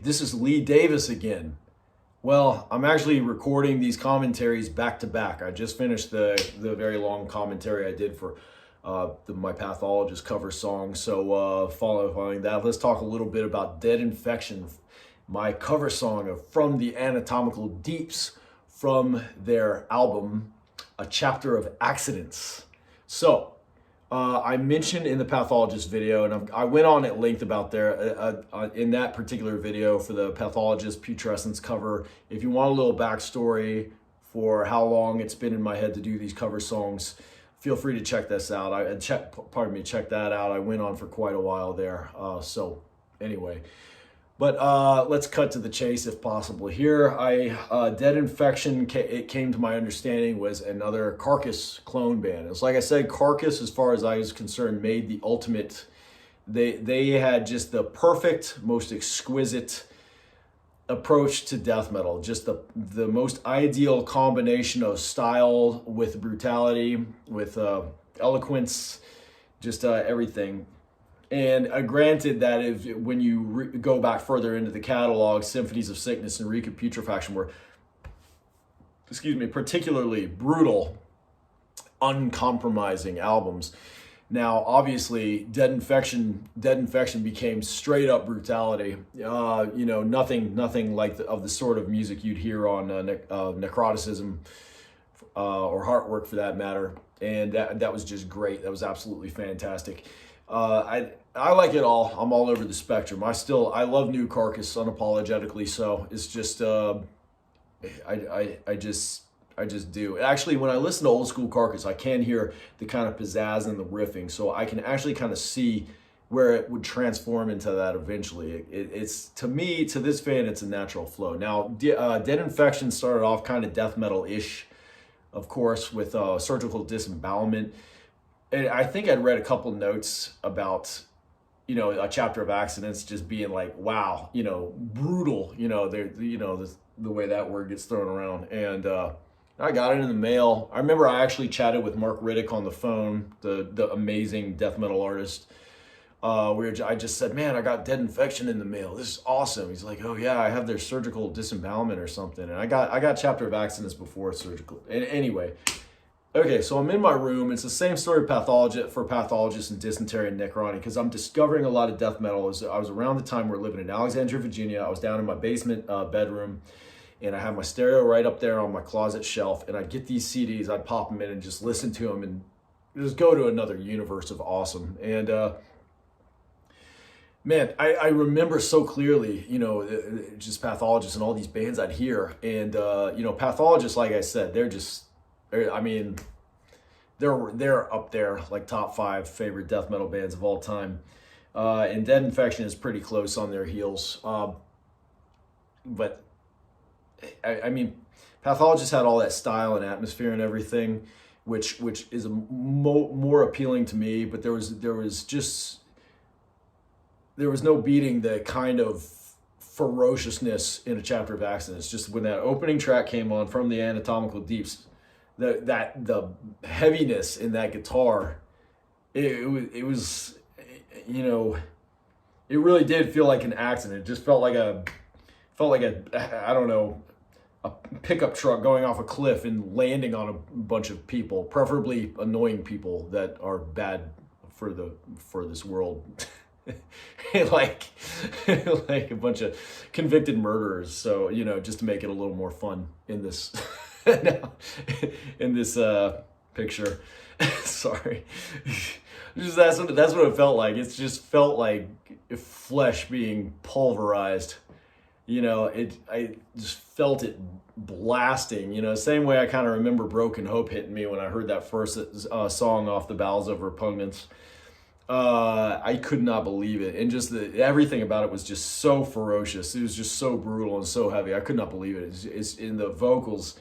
this is Lee Davis again. Well, I'm actually recording these commentaries back to back. I just finished the very long commentary I did for my Pathologist cover song. So following that, let's talk a little bit about Dead Infection, my cover song of From the Anatomical Deeps from their album, A Chapter of Accidents. So I mentioned in the Pathologist video, and I went on at length about there in that particular video for the Pathologist Putrescence cover. If you want a little backstory for how long it's been in my head to do these cover songs, feel free to check this out. Check that out. I went on for quite a while there. So anyway, but let's cut to the chase if possible here. Dead Infection, it came to my understanding, was another Carcass clone band. It's like I said, Carcass, as far as I was concerned, made the ultimate. They had just the perfect, most exquisite approach to death metal. Just the most ideal combination of style with brutality, with eloquence, just everything. And granted that when you go back further into the catalog, Symphonies of Sickness and Reek of Putrefaction were, particularly brutal, uncompromising albums. Now, obviously, Dead Infection became straight up brutality. Nothing like of the sort of music you'd hear on Necroticism or Heartwork, for that matter. And that was just great. That was absolutely fantastic. I like it all. I'm all over the spectrum. I love new Carcass unapologetically. So it's just I just do. Actually, when I listen to old school Carcass, I can hear the kind of pizzazz and the riffing, so I can actually kind of see where it would transform into that eventually. It's, to me, to this fan, it's a natural flow. Now, Dead Infection started off kind of death metal-ish, of course, with Surgical Disembowelment. And I think I'd read a couple notes about, A Chapter of Accidents just being like, wow, brutal, the way that word gets thrown around. And I got it in the mail. I remember I actually chatted with Mark Riddick on the phone, the amazing death metal artist. I just said, man, I got Dead Infection in the mail. This is awesome. He's like, oh yeah, I have their Surgical Disembowelment or something. And I got Chapter of Accidents before Surgical. And anyway, okay, so I'm in my room. It's the same story for Pathologists and Dysentery and Necroni, because I'm discovering a lot of death metal. I was around the time we were living in Alexandria, Virginia. I was down in my basement bedroom, and I have my stereo right up there on my closet shelf, and I'd get these CDs, I'd pop them in and just listen to them and just go to another universe of awesome. And man, I remember so clearly, just Pathologists and all these bands I'd hear. And, Pathologists, like I said, they're up there, like top 5 favorite death metal bands of all time. And Dead Infection is pretty close on their heels. But Pathologists had all that style and atmosphere and everything, which is more appealing to me. But there was no beating the kind of ferociousness in A Chapter of Accidents. Just when that opening track came on, From the Anatomical Deeps, the heaviness in that guitar, it was, it really did feel like an accident. It just felt like a I don't know, a pickup truck going off a cliff and landing on a bunch of people, preferably annoying people that are bad for this world. like a bunch of convicted murderers. So, just to make it a little more fun in this picture. Sorry. That's what it felt like. It just felt like flesh being pulverized. I just felt it blasting, same way I kind of remember Broken Hope hitting me when I heard that first song off the Bowels of Repugnance. I could not believe it. And just everything about it was just so ferocious. It was just so brutal and so heavy. I could not believe it. It's in the vocals,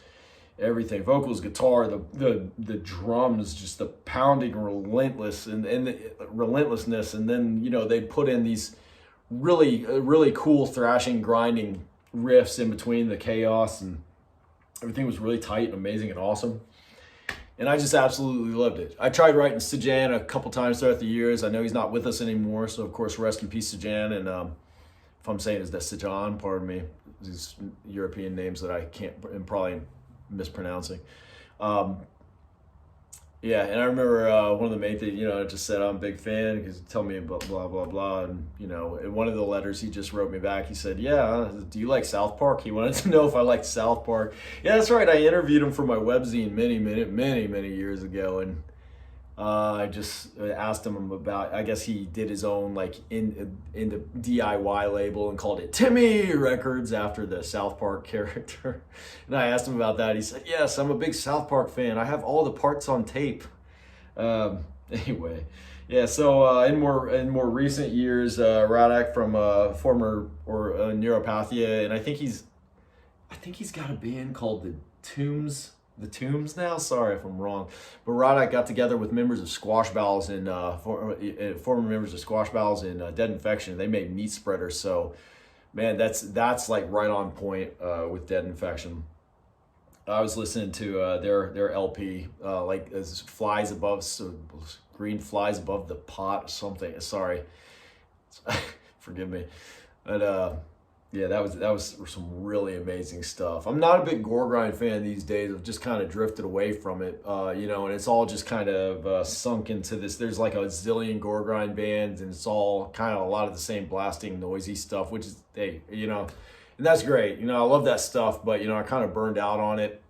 everything, vocals, guitar, the drums, just the pounding relentlessness. And then, they put in these really cool thrashing, grinding riffs in between the chaos, and everything was really tight and amazing and awesome. And I just absolutely loved it. I tried writing Sajan a couple times throughout the years. I know he's not with us anymore, so of course, rest in peace, Sajan. And if I'm saying is Destijan, pardon me, these European names that I am probably mispronouncing. Yeah, and I remember one of the main things, just said I'm a big fan because tell me about blah blah blah, and in one of the letters he just wrote me back. He said, "Yeah, do you like South Park?" He wanted to know if I liked South Park. Yeah, that's right. I interviewed him for my webzine many years ago, and I just asked him about. I guess he did his own like in the DIY label and called it Timmy Records after the South Park character. And I asked him about that. He said, "Yes, I'm a big South Park fan. I have all the parts on tape." Anyway, yeah. So in more recent years, Radak from former Neuropathia, and I think he's got a band called the Tombs. The Tombs now. Sorry if I'm wrong, but Radak got together with members of Squashballs and former members of Squashballs and Dead Infection. They made Meat Spreaders. So, man, that's like right on point with Dead Infection. I was listening to their LP, like as flies above, so green flies above the pot or something. Sorry, forgive me, but. Yeah, that was some really amazing stuff. I'm not a big gore grind fan these days. I've just kind of drifted away from it, and it's all just kind of sunk into this. There's like a zillion gore grind bands, and it's all kind of a lot of the same blasting, noisy stuff, which is, hey, and that's great. I love that stuff, but, I kind of burned out on it.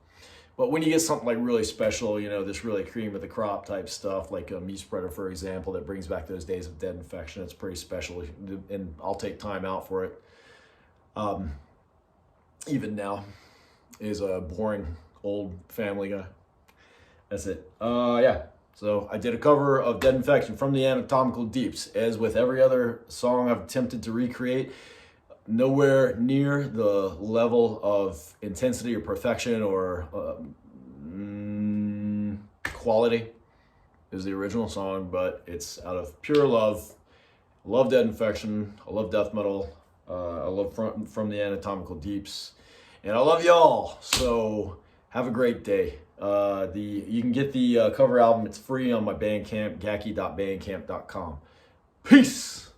But when you get something like really special, this really cream of the crop type stuff, like a Meat Spreader, for example, that brings back those days of Dead Infection, it's pretty special, and I'll take time out for it. Even now is a boring old Family Guy. That's it. Yeah. So I did a cover of Dead Infection from the Anatomical Deeps. As with every other song I've attempted to recreate, nowhere near the level of intensity or perfection or quality as the original song, but it's out of pure love. I love Dead Infection. I love death metal. I love from the Anatomical Deeps, and I love y'all. So have a great day. You can get the cover album. It's free on my Bandcamp, gaki.bandcamp.com. Peace.